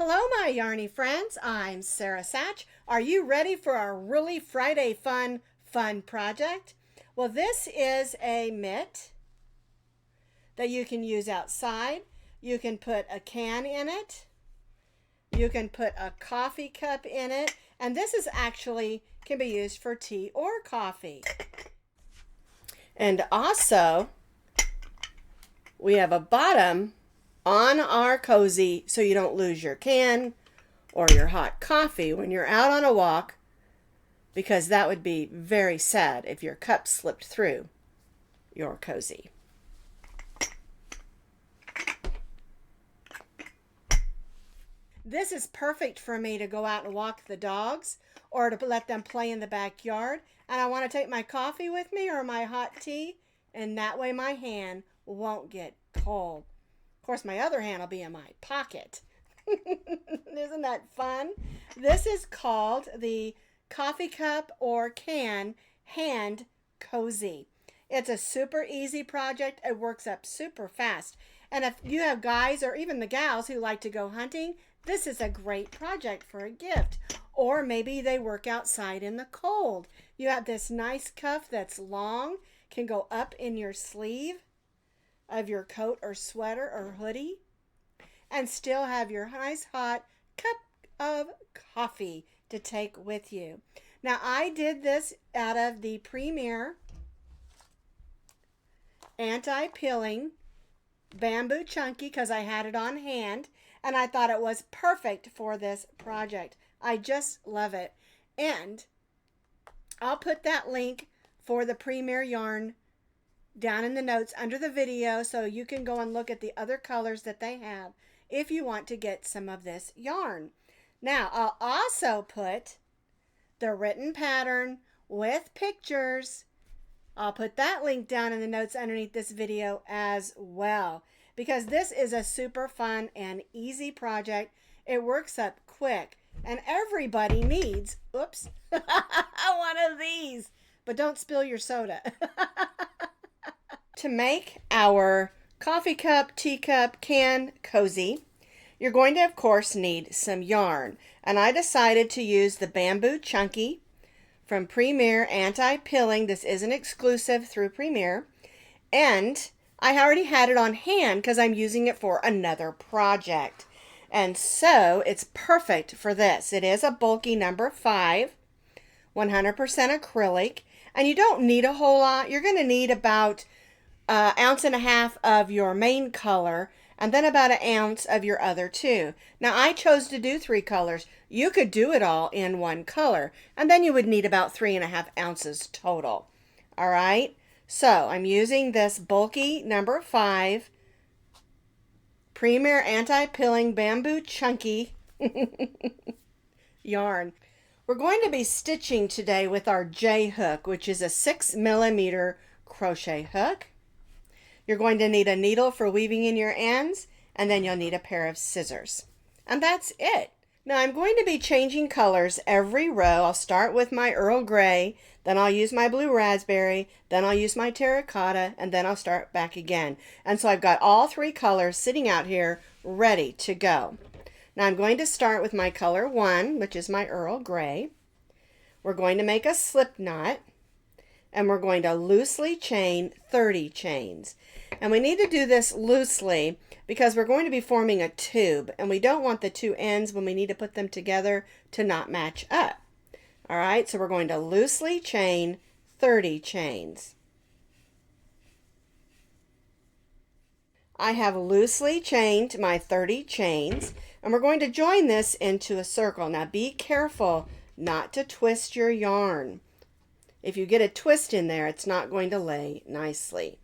Hello, my yarny friends. I'm Sara Sach. Are you ready for our really Friday fun project? Well, this is a mitt that you can use outside. You can put a can in it. You can put a coffee cup in it. And this is actually can be used for tea or coffee. And also, we have a bottom on our cozy so you don't lose your can or your hot coffee when you're out on a walk, because that would be very sad if your cup slipped through your cozy. This is perfect for me to go out and walk the dogs or to let them play in the backyard, and I want to take my coffee with me or my hot tea, and that way my hand won't get cold. Of course, my other hand will be in my pocket. Isn't that fun? This is called the coffee cup or can hand cozy. It's a super easy project. It works up super fast. And if you have guys or even the gals who like to go hunting, this is a great project for a gift. Or maybe they work outside in the cold. You have this nice cuff that's long, can go up in your sleeve of your coat or sweater or hoodie, and still have your nice hot cup of coffee to take with you. Now, I did this out of the Premier anti-peeling bamboo chunky because I had it on hand and I thought it was perfect for this project. I just love it. And I'll put that link for the Premier yarn down in the notes under the video so you can go and look at the other colors that they have if you want to get some of this yarn. Now, I'll also put the written pattern with pictures. I'll put that link down in the notes underneath this video as well, because this is a super fun and easy project. It works up quick, and everybody needs, oops, one of these, but don't spill your soda. To make our coffee cup, teacup, can cozy, you're going to, of course, need some yarn. And I decided to use the bamboo chunky from Premier Anti-Pilling. This isn't exclusive through Premier. And I already had it on hand because I'm using it for another project. And so it's perfect for this. It is a bulky number 5, 100% acrylic. And you don't need a whole lot. You're going to need about an ounce and a half of your main color and then about an ounce of your other two. Now, I chose to do 3 colors. You could do it all in 1 color, and then you would need about 3.5 ounces total. All right, so I'm using this bulky number 5 Premier Anti-Pilling Bamboo Chunky yarn. We're going to be stitching today with our J hook, which is a 6mm crochet hook. You're going to need a needle for weaving in your ends, and then you'll need a pair of scissors. And that's it. Now, I'm going to be changing colors every row. I'll start with my Earl Grey, then I'll use my blue raspberry, then I'll use my terracotta, and then I'll start back again. And so I've got all 3 colors sitting out here ready to go. Now, I'm going to start with my color 1, which is my Earl Grey. We're going to make a slip knot, and we're going to loosely chain 30 chains. And we need to do this loosely because we're going to be forming a tube, and we don't want the 2 ends when we need to put them together to not match up. All right, so we're going to loosely chain 30 chains. I have loosely chained my 30 chains, and we're going to join this into a circle. Now, be careful not to twist your yarn. If you get a twist in there, it's not going to lay nicely.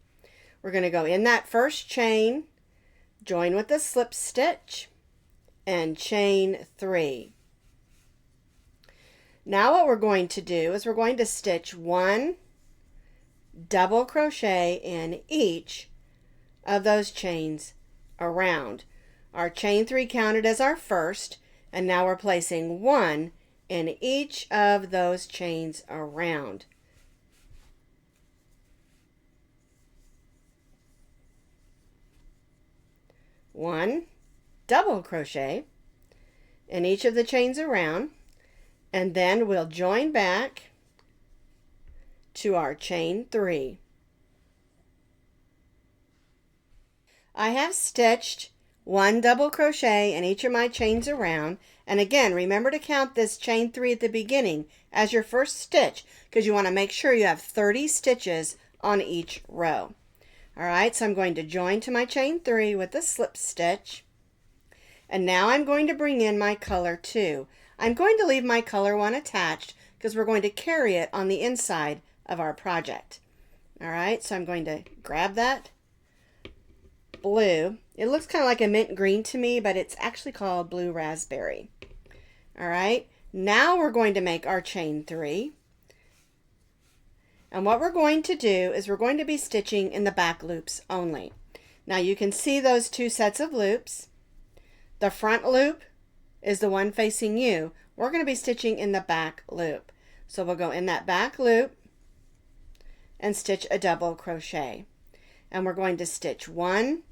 We're going to go in that first chain, join with the slip stitch, and chain 3. Now what we're going to do is we're going to stitch 1 double crochet in each of those chains around. Our chain 3 counted as our first, and now we're placing 1 in each of those chains around. One double crochet, in each of the chains around, and then we'll join back to our chain 3. I have stitched 1 double crochet in each of my chains around, and again, remember to count this chain 3 at the beginning as your first stitch, because you want to make sure you have 30 stitches on each row. Alright, so I'm going to join to my chain 3 with a slip stitch, and now I'm going to bring in my color 2. I'm going to leave my color 1 attached because we're going to carry it on the inside of our project. Alright, so I'm going to grab that blue. It looks kind of like a mint green to me, but it's actually called blue raspberry. Alright, now we're going to make our chain 3. And what we're going to do is we're going to be stitching in the back loops only. Now you can see those 2 sets of loops. The front loop is the one facing you. We're going to be stitching in the back loop. So we'll go in that back loop and stitch a double crochet. And we're going to stitch 1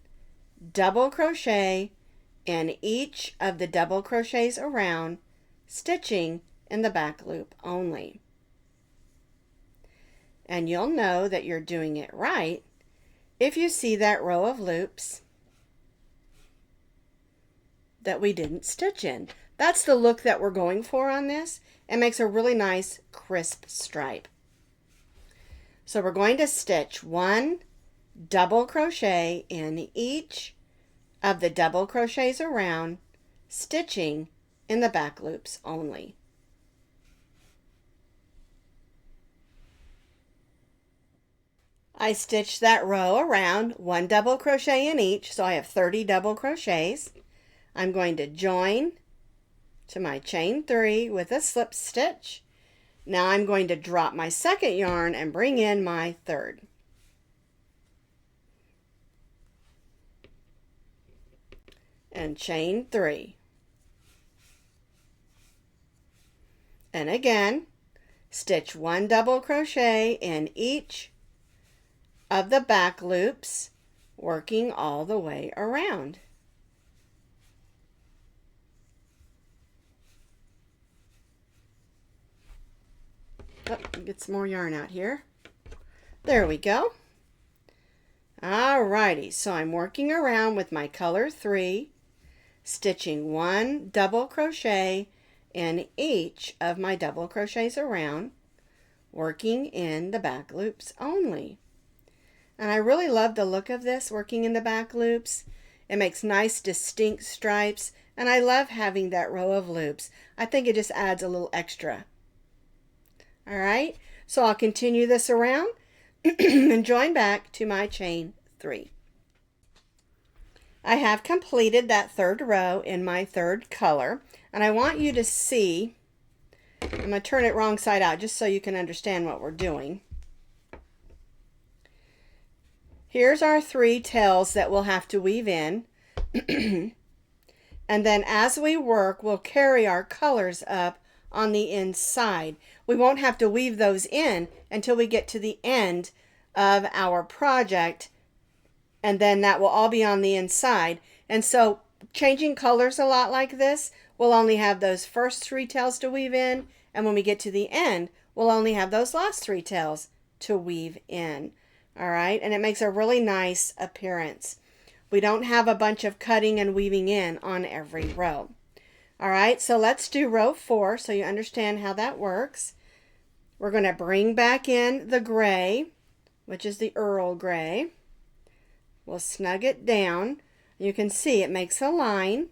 double crochet in each of the double crochets around, stitching in the back loop only. And you'll know that you're doing it right if you see that row of loops that we didn't stitch in. That's the look that we're going for on this. It makes a really nice crisp stripe. So we're going to stitch 1 double crochet in each of the double crochets around, stitching in the back loops only. I stitched that row around, 1 double crochet in each, so I have 30 double crochets. I'm going to join to my chain 3 with a slip stitch. Now I'm going to drop my second yarn and bring in my third. And chain 3. And again, stitch 1 double crochet in each of the back loops, working all the way around. Oh, get some more yarn out here. There we go. Alrighty, so I'm working around with my color 3, stitching 1 double crochet in each of my double crochets around, working in the back loops only. And I really love the look of this, working in the back loops. It makes nice distinct stripes, and I love having that row of loops. I think it just adds a little extra. Alright, so I'll continue this around and join back to my chain 3. I have completed that third row in my third color, and I want you to see, I'm going to turn it wrong side out just so you can understand what we're doing. Here's our 3 tails that we'll have to weave in. And then as we work, we'll carry our colors up on the inside. We won't have to weave those in until we get to the end of our project, and then that will all be on the inside. And so changing colors a lot like this, we'll only have those first 3 tails to weave in, and when we get to the end, we'll only have those last 3 tails to weave in. All right, and it makes a really nice appearance. We don't have a bunch of cutting and weaving in on every row. All right, so let's do row 4 so you understand how that works. We're going to bring back in the gray, which is the Earl Gray. We'll snug it down. You can see it makes a line,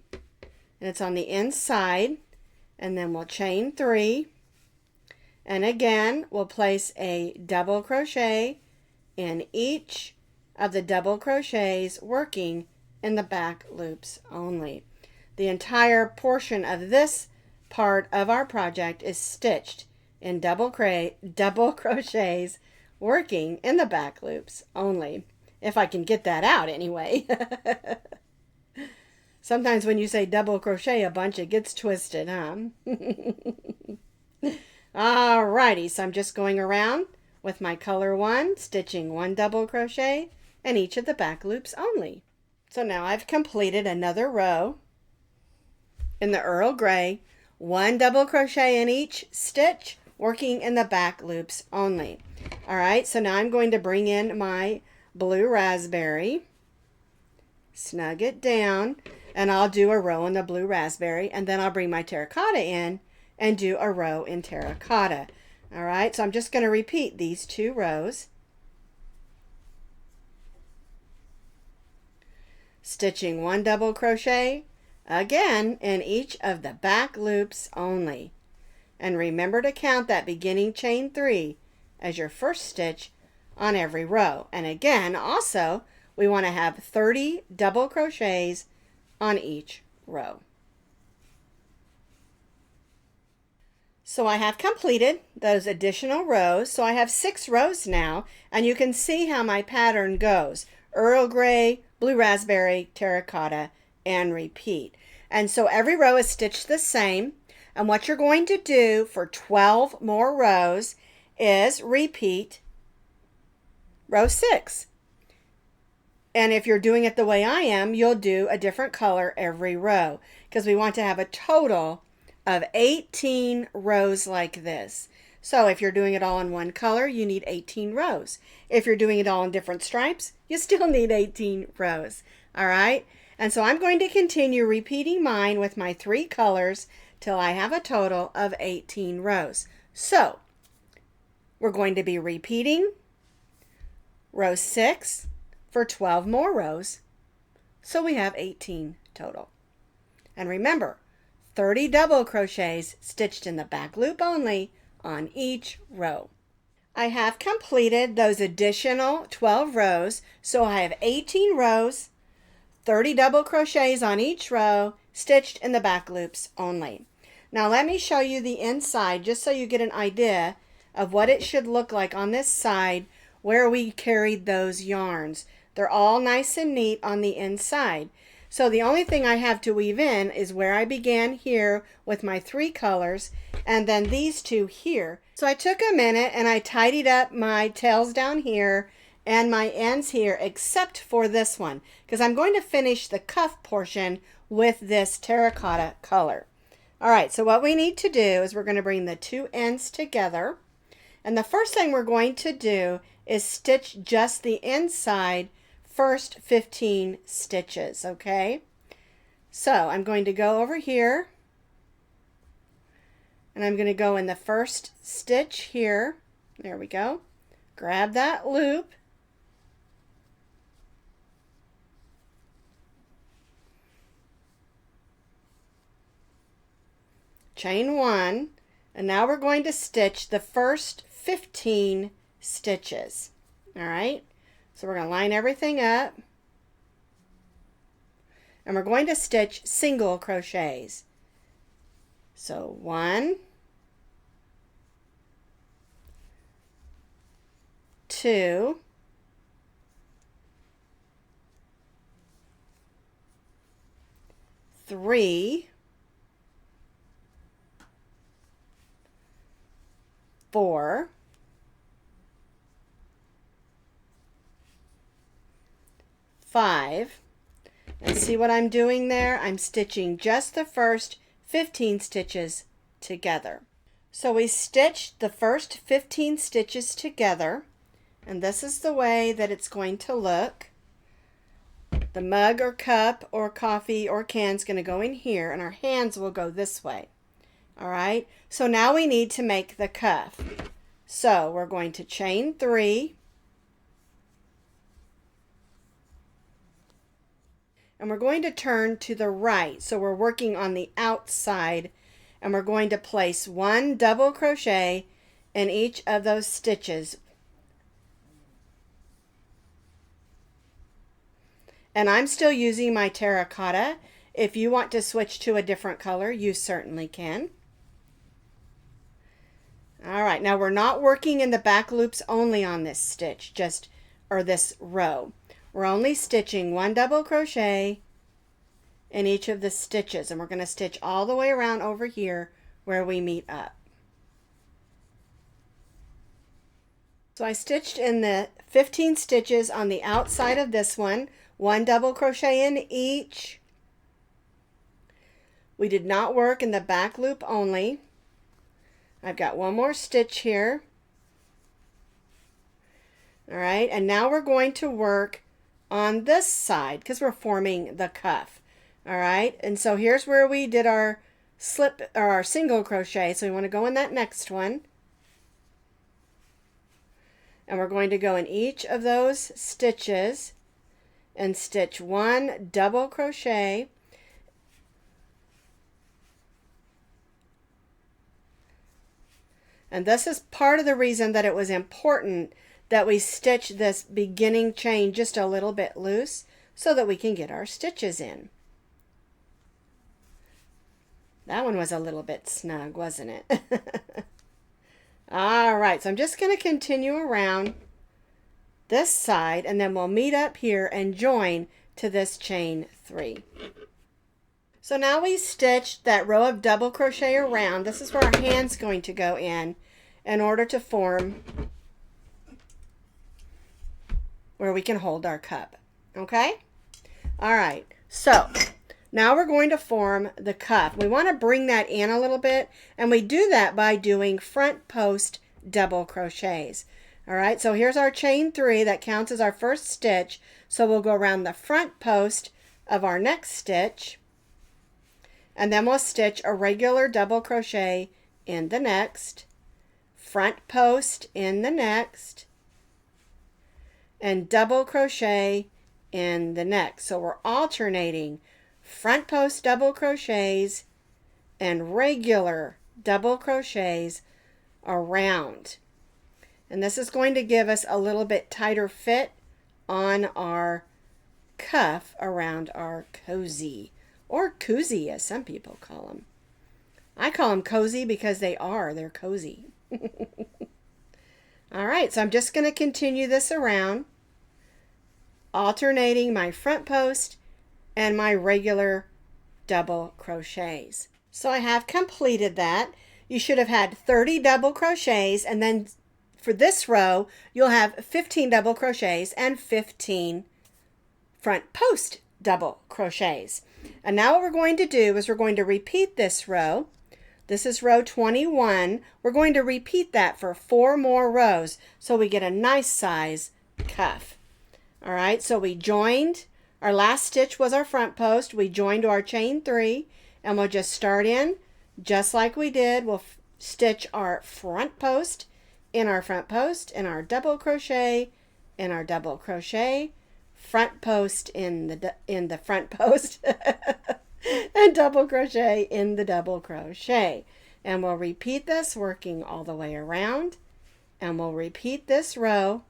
and it's on the inside, and then we'll chain 3. And again, we'll place a double crochet in each of the double crochets, working in the back loops only. The entire portion of this part of our project is stitched in double crochets, working in the back loops only. If I can get that out anyway. Sometimes when you say double crochet a bunch, it gets twisted, huh? Alrighty, so I'm just going around with my color 1, stitching 1 double crochet in each of the back loops only. So now I've completed another row in the Earl Grey, 1 double crochet in each stitch, working in the back loops only. All right, so now I'm going to bring in my blue raspberry, snug it down, and I'll do a row in the blue raspberry, and then I'll bring my terracotta in and do a row in terracotta. All right, so I'm just going to repeat these 2 rows. Stitching 1 double crochet, again, in each of the back loops only. And remember to count that beginning chain 3 as your first stitch on every row. And again, also, we want to have 30 double crochets on each row. So I have completed those additional rows. So I have 6 rows now, and you can see how my pattern goes. Earl Grey, blue raspberry, terracotta, and repeat. And so every row is stitched the same. And what you're going to do for 12 more rows is repeat row 6. And if you're doing it the way I am, you'll do a different color every row, because we want to have a total of 18 rows like this. So if you're doing it all in one color, you need 18 rows. If you're doing it all in different stripes, you still need 18 rows. All right? And so I'm going to continue repeating mine with my 3 colors till I have a total of 18 rows. So we're going to be repeating row 6 for 12 more rows, so we have 18 total. And remember, 30 double crochets stitched in the back loop only on each row. I have completed those additional 12 rows, so I have 18 rows, 30 double crochets on each row, stitched in the back loops only. Now let me show you the inside, just so you get an idea of what it should look like on this side where we carried those yarns. They're all nice and neat on the inside. So the only thing I have to weave in is where I began here with my 3 colors, and then these 2 here. So I took a minute and I tidied up my tails down here and my ends here, except for this one, because I'm going to finish the cuff portion with this terracotta color. All right, so what we need to do is we're going to bring the 2 ends together, and the first thing we're going to do is stitch just the inside first 15 stitches, okay? So I'm going to go over here, and I'm going to go in the first stitch here. There we go. Grab that loop, chain 1, and now we're going to stitch the first 15 stitches. All right, so we're going to line everything up, and we're going to stitch single crochets. So 1, 2, 3, 4, 5, and see what I'm doing there? I'm stitching just the first 15 stitches together. So we stitched the first 15 stitches together, and this is the way that it's going to look. The mug or cup or coffee or can is going to go in here, and our hands will go this way. All right, so now we need to make the cuff. So we're going to chain 3, and we're going to turn to the right. So we're working on the outside, and we're going to place 1 double crochet in each of those stitches. And I'm still using my terracotta. If you want to switch to a different color, you certainly can. All right, now we're not working in the back loops only on this stitch, or this row. We're only stitching 1 double crochet in each of the stitches, and we're going to stitch all the way around over here where we meet up. So I stitched in the 15 stitches on the outside of this one, 1 double crochet in each, We did not work in the back loop only. I've got one more stitch here. All right, and now we're going to work on this side because we're forming the cuff. All right, and so here's where we did our slip or our single crochet. So we want to go in that next one. And we're going to go in each of those stitches and stitch one double crochet. And this is part of the reason that it was important that we stitch this beginning chain just a little bit loose so that we can get our stitches in. That one was a little bit snug, wasn't it? All right, so I'm just going to continue around this side and then we'll meet up here and join to this chain 3. So now we stitched that row of double crochet around. This is where our hand's going to go in order to form where we can hold our cup. Okay? All right, so now we're going to form the cuff. We want to bring that in a little bit, and we do that by doing front post double crochets. All right, so here's our chain 3 that counts as our first stitch. So we'll go around the front post of our next stitch, and then we'll stitch a regular double crochet in the next, front post in the next, and double crochet in the next. So we're alternating front post double crochets and regular double crochets around. And this is going to give us a little bit tighter fit on our cuff around our cozy, or cozie as some people call them. I call them cozy because they're cozy. All right, so I'm just going to continue this around, alternating my front post and my regular double crochets. So I have completed that. You should have had 30 double crochets, and then for this row you'll have 15 double crochets and 15 front post double crochets. And now what we're going to do is we're going to repeat this row. This is row 21. We're going to repeat that for 4 more rows so we get a nice size cuff. All right, so we joined. Our last stitch was our front post. We joined to our chain 3, and we'll just start in just like we did. We'll stitch our front post in our front post, and our double crochet in our double crochet, front post in the front post, and double crochet in the double crochet. And we'll repeat this working all the way around, and we'll repeat this row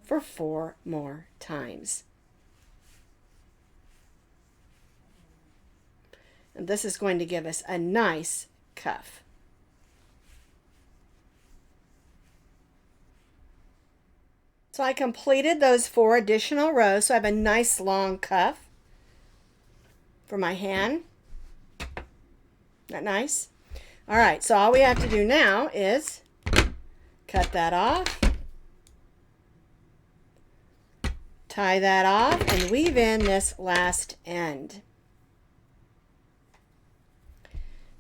for 4 more times. And this is going to give us a nice cuff. So I completed those 4 additional rows, so I have a nice long cuff for my hand. Isn't that nice? All right, so all we have to do now is cut that off, tie that off, and weave in this last end.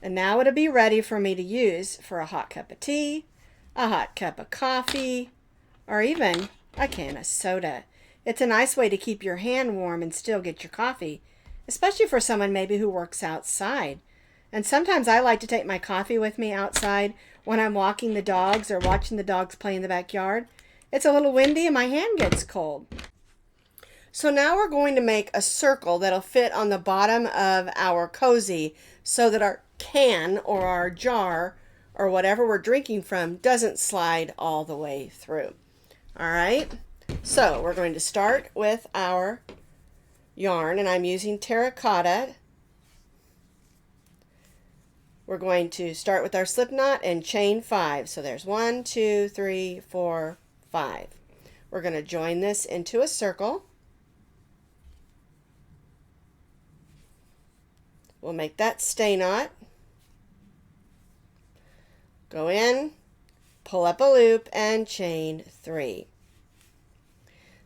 And now it'll be ready for me to use for a hot cup of tea, a hot cup of coffee, or even a can of soda. It's a nice way to keep your hand warm and still get your coffee, especially for someone maybe who works outside. And sometimes I like to take my coffee with me outside when I'm walking the dogs or watching the dogs play in the backyard. It's a little windy and my hand gets cold. So now we're going to make a circle that'll fit on the bottom of our cozy so that our can or our jar or whatever we're drinking from doesn't slide all the way through. All right, so we're going to start with our yarn, and I'm using terracotta. We're going to start with our slip knot and chain 5. So there's 1, 2, 3, 4, 5. We're going to join this into a circle. We'll make that stay knot. Go in, pull up a loop, and chain 3.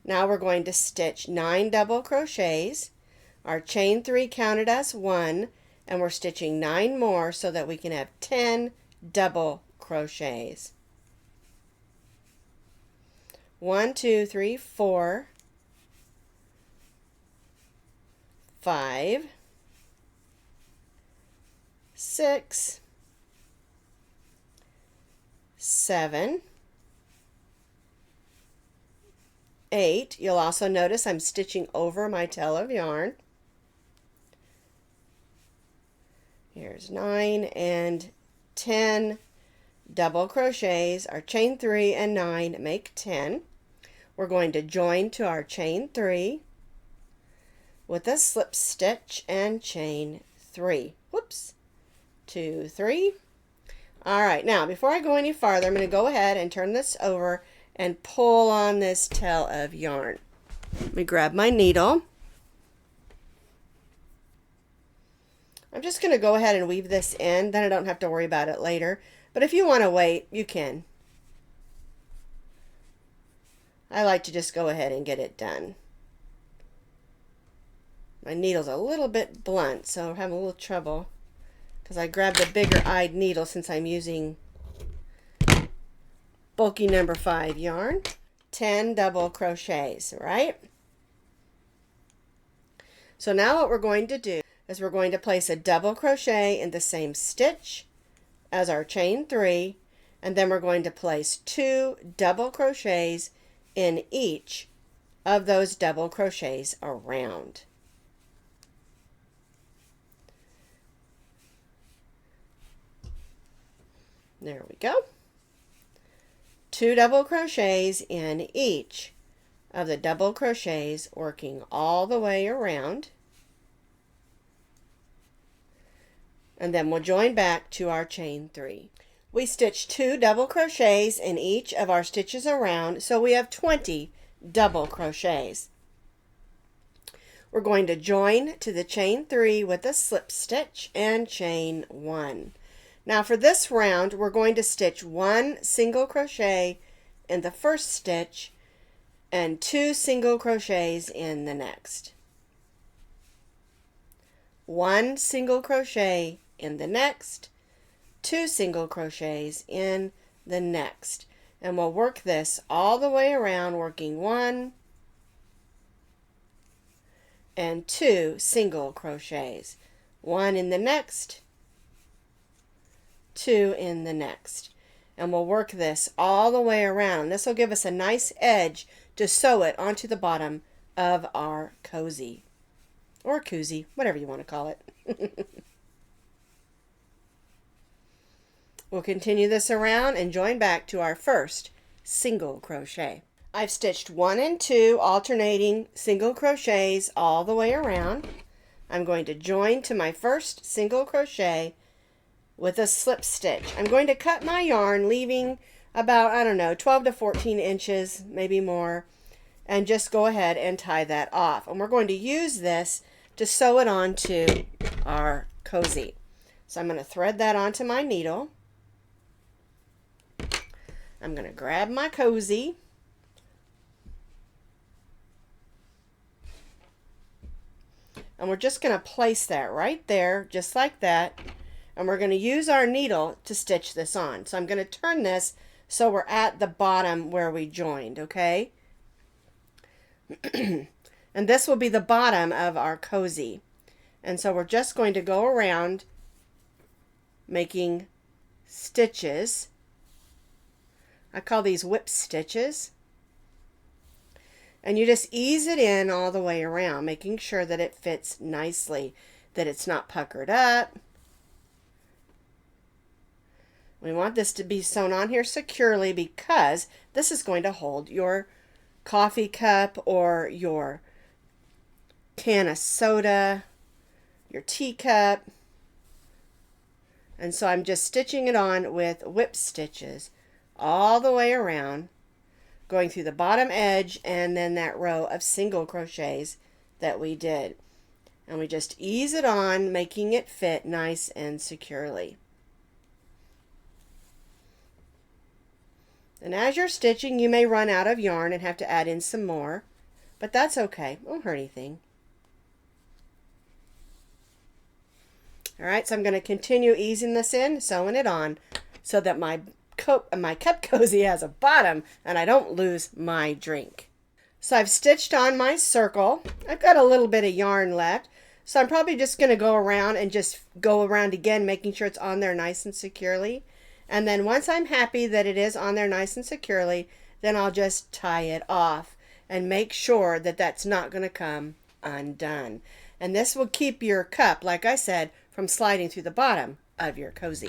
Now we're going to stitch 9 double crochets. Our chain 3 counted as 1, and we're stitching 9 more so that we can have 10 double crochets. 1, 2, 3, 4, 5, 6, 7, 8. You'll also notice I'm stitching over my tail of yarn. Here's 9 and 10 double crochets. Our chain 3 and 9 make 10. We're going to join to our chain 3 with a slip stitch and chain 3. Whoops. 2, 3. All right, now before I go any farther, I'm going to go ahead and turn this over and pull on this tail of yarn. Let me grab my needle. I'm just going to go ahead and weave this in, then I don't have to worry about it later. But if you want to wait, you can. I like to just go ahead and get it done. My needle's a little bit blunt, so I'm having a little trouble because I grabbed a bigger-eyed needle since I'm using bulky number 5 yarn. 10 double crochets, right? So now what we're going to do is we're going to place a double crochet in the same stitch as our chain 3, and then we're going to place 2 double crochets in each of those double crochets around. There we go. 2 double crochets in each of the double crochets, working all the way around. And then we'll join back to our chain 3. We stitched 2 double crochets in each of our stitches around, so we have 20 double crochets. We're going to join to the chain 3 with a slip stitch and chain 1. Now for this round, we're going to stitch 1 single crochet in the first stitch and 2 single crochets in the next. 1 single crochet in the next, 2 single crochets in the next. And we'll work this all the way around, working 1 and 2 single crochets. 1 in the next, 2 in the next. And we'll work this all the way around. This will give us a nice edge to sew it onto the bottom of our cozy, or koozie, whatever you want to call it. We'll continue this around and join back to our first single crochet. I've stitched 1 and 2 alternating single crochets all the way around. I'm going to join to my first single crochet with a slip stitch. I'm going to cut my yarn, leaving about, I don't know, 12 to 14 inches, maybe more, and just go ahead and tie that off. And we're going to use this to sew it onto our cozy. So I'm going to thread that onto my needle. I'm going to grab my cozy. And we're just going to place that right there, just like that. And we're going to use our needle to stitch this on. So I'm going to turn this so we're at the bottom where we joined, okay? And this will be the bottom of our cozy. And so we're just going to go around making stitches. I call these whip stitches. And you just ease it in all the way around, making sure that it fits nicely, that it's not puckered up. We want this to be sewn on here securely because this is going to hold your coffee cup or your can of soda, your teacup. And so I'm just stitching it on with whip stitches all the way around, going through the bottom edge and then that row of single crochets that we did. And we just ease it on, making it fit nice and securely. And as you're stitching, you may run out of yarn and have to add in some more, but that's okay. It won't hurt anything. All right, so I'm going to continue easing this in, sewing it on, so that my cup cozy has a bottom and I don't lose my drink. So I've stitched on my circle. I've got a little bit of yarn left, so I'm probably just going to go around and just go around again, making sure it's on there nice and securely. And then once I'm happy that it is on there nice and securely, then I'll just tie it off and make sure that that's not going to come undone. And this will keep your cup, like I said, from sliding through the bottom of your cozy.